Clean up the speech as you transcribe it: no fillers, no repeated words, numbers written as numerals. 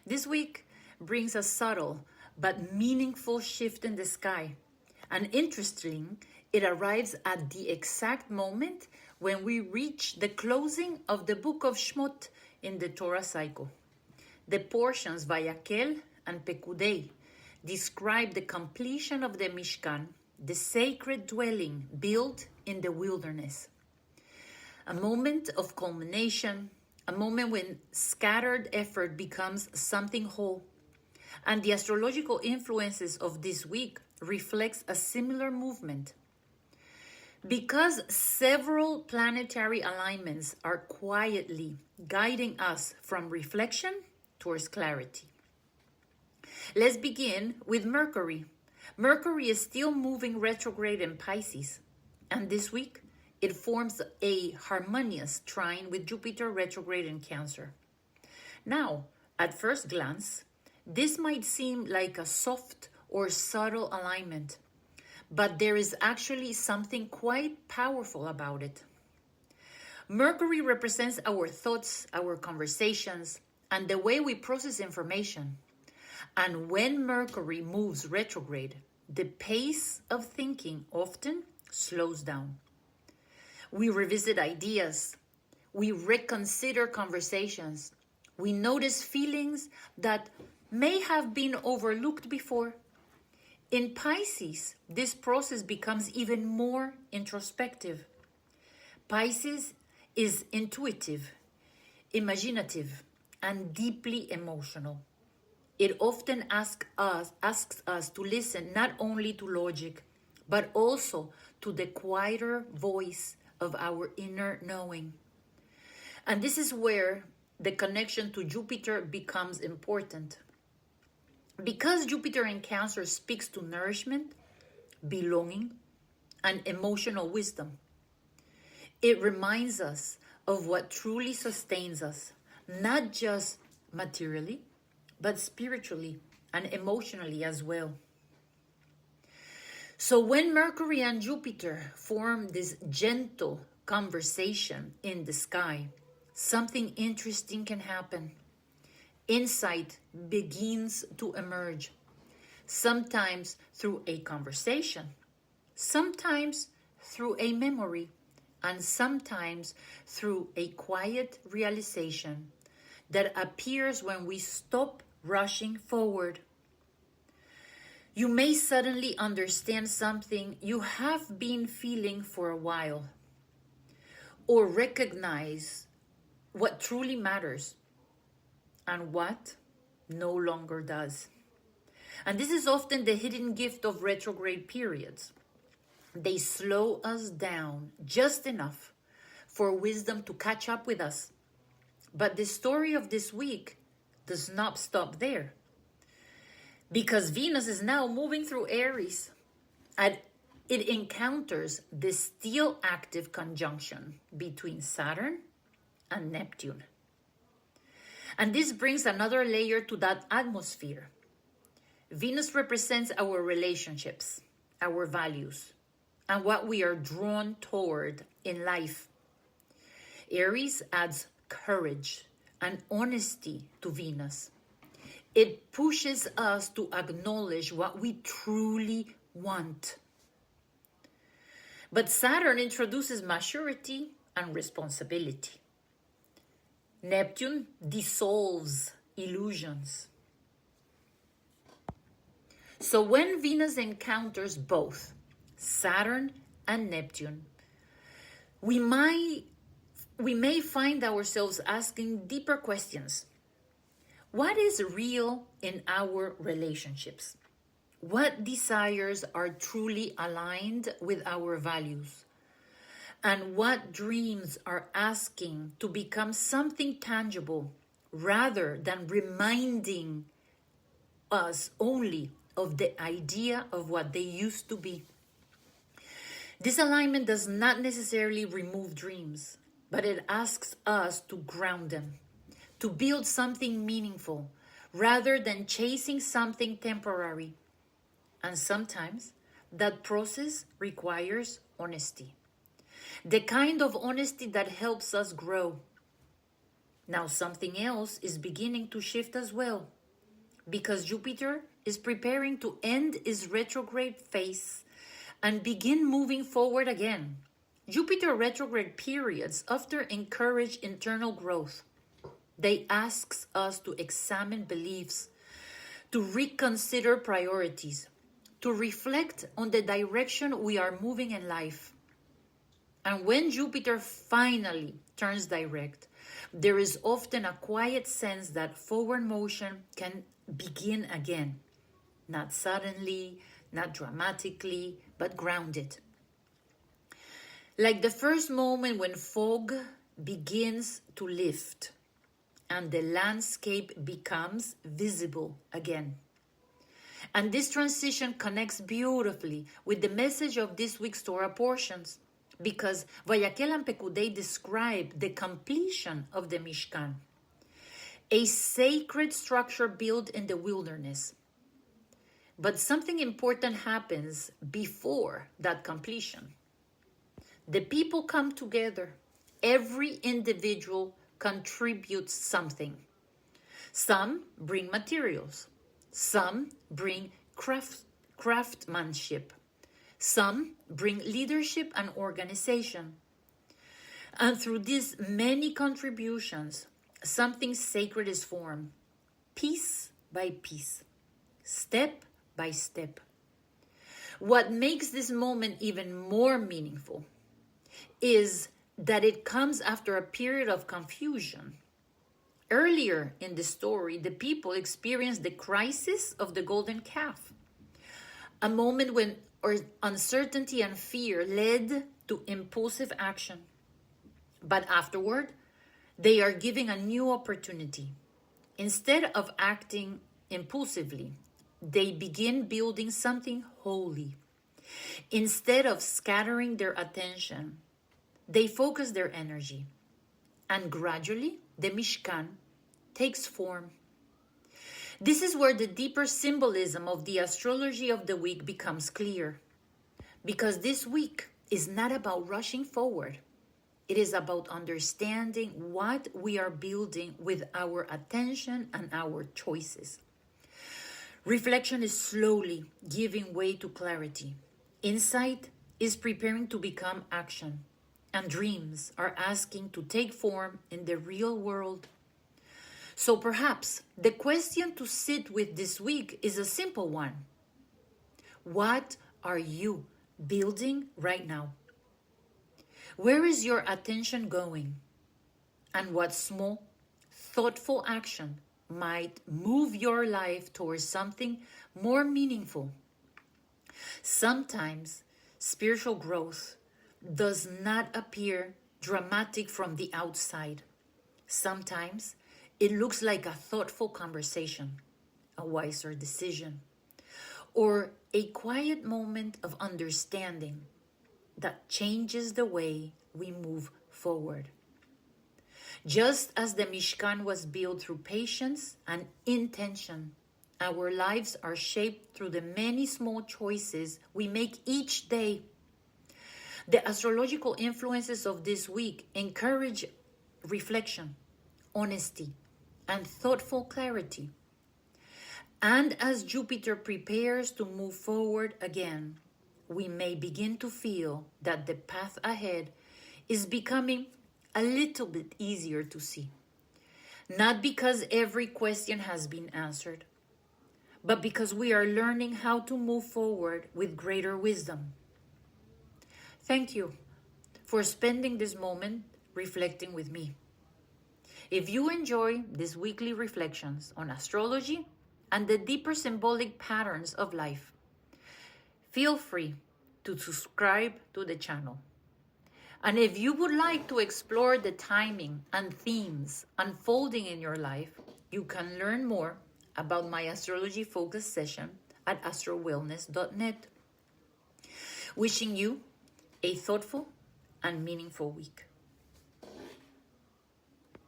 This week brings a subtle but meaningful shift in the sky. And interesting, it arrives at the exact moment when we reach the closing of the book of Shemot in the Torah cycle. The portions Vayakhel and Pekudei describe the completion of the Mishkan, the sacred dwelling built in the wilderness. A moment of culmination, a moment when scattered effort becomes something whole. And the astrological influences of this week reflects a similar movement. Because several planetary alignments are quietly guiding us from reflection towards clarity. Let's begin with Mercury. Mercury is still moving retrograde in Pisces, and this week it forms a harmonious trine with Jupiter retrograde in Cancer. Now, at first glance, this might seem like a soft or subtle alignment, but there is actually something quite powerful about it. Mercury represents our thoughts, our conversations, and the way we process information. And when Mercury moves retrograde, the pace of thinking often slows down. We revisit ideas, we reconsider conversations, we notice feelings that may have been overlooked before. In Pisces, this process becomes even more introspective. Pisces is intuitive, imaginative, and deeply emotional. It often asks us to listen not only to logic, but also to the quieter voice of our inner knowing. And this is where the connection to Jupiter becomes important. Because Jupiter in Cancer speaks to nourishment, belonging, and emotional wisdom, it reminds us of what truly sustains us, not just materially, but spiritually and emotionally as well. So when Mercury and Jupiter form this gentle conversation in the sky, something interesting can happen. Insight begins to emerge, sometimes through a conversation, sometimes through a memory, and sometimes through a quiet realization that appears when we stop rushing forward. You may suddenly understand something you have been feeling for a while, or recognize what truly matters and what no longer does. And this is often the hidden gift of retrograde periods. They slow us down just enough for wisdom to catch up with us. But the story of this week does not stop there. Because Venus is now moving through Aries, and it encounters the still active conjunction between Saturn and Neptune. And this brings another layer to that atmosphere. Venus represents our relationships, our values, and what we are drawn toward in life. Aries adds courage and honesty to Venus. It pushes us to acknowledge what we truly want. But Saturn introduces maturity and responsibility. Neptune dissolves illusions. So when Venus encounters both Saturn and Neptune, we may find ourselves asking deeper questions. What is real in our relationships? What desires are truly aligned with our values? And what dreams are asking to become something tangible rather than reminding us only of the idea of what they used to be? This alignment does not necessarily remove dreams, but it asks us to ground them, to build something meaningful rather than chasing something temporary. And sometimes that process requires honesty. The kind of honesty that helps us grow. Now something else is beginning to shift as well, because Jupiter is preparing to end its retrograde phase and begin moving forward again. Jupiter retrograde periods often encourage internal growth. They ask us to examine beliefs, to reconsider priorities, to reflect on the direction we are moving in life. And when Jupiter finally turns direct, there is often a quiet sense that forward motion can begin again. Not suddenly, not dramatically, but grounded. Like the first moment when fog begins to lift and the landscape becomes visible again. And this transition connects beautifully with the message of this week's Torah portions, because Vayakhel and Pekudei describe the completion of the Mishkan, a sacred structure built in the wilderness. But something important happens before that completion. The people come together. Every individual contributes something. Some bring materials. Some bring craftsmanship. Some bring leadership and organization. And through these many contributions, something sacred is formed, piece by piece, step by step. What makes this moment even more meaningful is that it comes after a period of confusion. Earlier in the story, the people experienced the crisis of the golden calf, a moment when uncertainty and fear led to impulsive action. But afterward, they are given a new opportunity. Instead of acting impulsively, they begin building something holy. Instead of scattering their attention, they focus their energy. And gradually, the Mishkan takes form. This is where the deeper symbolism of the astrology of the week becomes clear. Because this week is not about rushing forward. It is about understanding what we are building with our attention and our choices. Reflection is slowly giving way to clarity. Insight is preparing to become action. And dreams are asking to take form in the real world. So perhaps the question to sit with this week is a simple one. What are you building right now? Where is your attention going? And what small, thoughtful action might move your life towards something more meaningful? Sometimes spiritual growth does not appear dramatic from the outside. Sometimes it looks like a thoughtful conversation, a wiser decision, or a quiet moment of understanding that changes the way we move forward. Just as the Mishkan was built through patience and intention, our lives are shaped through the many small choices we make each day. The astrological influences of this week encourage reflection, honesty, and thoughtful clarity. And as Jupiter prepares to move forward again, we may begin to feel that the path ahead is becoming a little bit easier to see. Not because every question has been answered, but because we are learning how to move forward with greater wisdom. Thank you for spending this moment reflecting with me. If you enjoy these weekly reflections on astrology and the deeper symbolic patterns of life, feel free to subscribe to the channel. And if you would like to explore the timing and themes unfolding in your life, you can learn more about my astrology focus session at astrowellness.net. Wishing you a thoughtful and meaningful week.